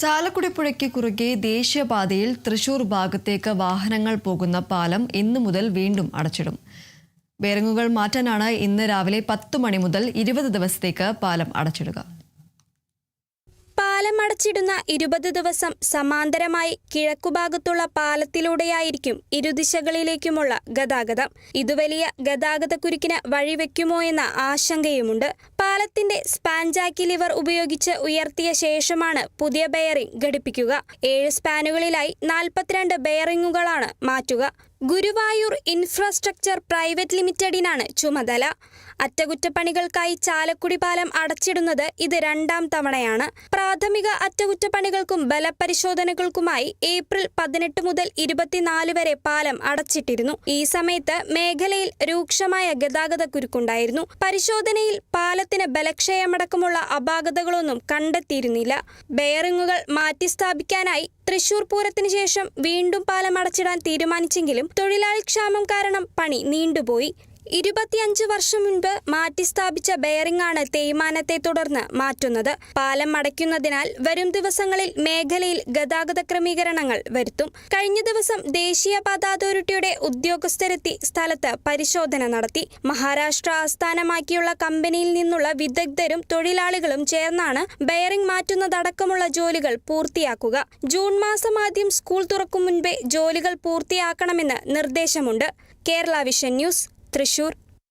ചാലക്കുടി പുഴയ്ക്ക് കുറുകെ ദേശീയപാതയിൽ തൃശൂർ ഭാഗത്തേക്ക് വാഹനങ്ങൾ പോകുന്ന പാലം ഇന്നു മുതൽ വീണ്ടും അടച്ചിടും. ബെയറിങ്ങുകൾ മാറ്റാനാണ് ഇന്ന് രാവിലെ 10 മണി മുതൽ 20 ദിവസത്തേക്ക് പാലം അടച്ചിടുക. പാലം അടച്ചിടുന്ന 20 ദിവസം സമാന്തരമായി കിഴക്കുഭാഗത്തുള്ള പാലത്തിലൂടെയായിരിക്കും ഇരുദിശകളിലേക്കുമുള്ള ഗതാഗതം. ഇത് വലിയ ഗതാഗതക്കുരുക്കിന് വഴിവെക്കുമോ എന്ന ആശങ്കയുമുണ്ട്. പാലത്തിന്റെ സ്പാൻ ജാക്കി ലിവർ ഉപയോഗിച്ച് ഉയർത്തിയ ശേഷമാണ് പുതിയ ബെയറിംഗ് ഘടിപ്പിക്കുക. 7 സ്പാനുകളിലായി 42 ബെയറിംഗുകളാണ് മാറ്റുക. ഗുരുവായൂർ ഇൻഫ്രാസ്ട്രക്ചർ പ്രൈവറ്റ് ലിമിറ്റഡിനാണ് ചുമതല. അറ്റകുറ്റപ്പണികൾക്കായി ചാലക്കുടി പാലം അടച്ചിടുന്നത് ഇത് 2ാം തവണയാണ്. പ്രാഥമിക അറ്റകുറ്റപ്പണികൾക്കും ബലപരിശോധനകൾക്കുമായി ഏപ്രിൽ 18 മുതൽ 24 വരെ പാലം അടച്ചിട്ടിരുന്നു. ഈ സമയത്ത് മേഖലയിൽ രൂക്ഷമായ ഗതാഗതക്കുരുക്കുണ്ടായിരുന്നു. പരിശോധനയിൽ പാലത്തിന് ബലക്ഷയമടക്കമുള്ള അപാകതകളൊന്നും കണ്ടെത്തിയിരുന്നില്ല. ബെയറിംഗുകൾ മാറ്റിസ്ഥാപിക്കാനായി തൃശൂർ പൂരത്തിന് ശേഷം വീണ്ടും പാലം അടച്ചിടാൻ തീരുമാനിച്ചെങ്കിലും തൊഴിലാളി ക്ഷാമം കാരണം പണി നീണ്ടുപോയി. 25 വർഷം മുൻപ് മാറ്റിസ്ഥാപിച്ച ബെയറിംഗാണ് തേയ്മാനത്തെ തുടർന്ന് മാറ്റുന്നത്. പാലം അടയ്ക്കുന്നതിനാൽ വരും ദിവസങ്ങളിൽ മേഖലയിൽ ഗതാഗത ക്രമീകരണങ്ങൾ വരുത്തും. കഴിഞ്ഞ ദിവസം ദേശീയപാത അതോറിറ്റിയുടെ ഉദ്യോഗസ്ഥരെത്തി സ്ഥലത്ത് പരിശോധന നടത്തി. മഹാരാഷ്ട്ര ആസ്ഥാനമാക്കിയുള്ള കമ്പനിയിൽ നിന്നുള്ള വിദഗ്ധരും തൊഴിലാളികളും ചേർന്നാണ് ബെയറിംഗ് മാറ്റുന്നതടക്കമുള്ള ജോലികൾ പൂർത്തിയാക്കുക. ജൂൺ മാസം ആദ്യം സ്കൂൾ തുറക്കും മുൻപേ ജോലികൾ പൂർത്തിയാക്കണമെന്ന് നിർദ്ദേശമുണ്ട്. Kerala vision news, Thrissur.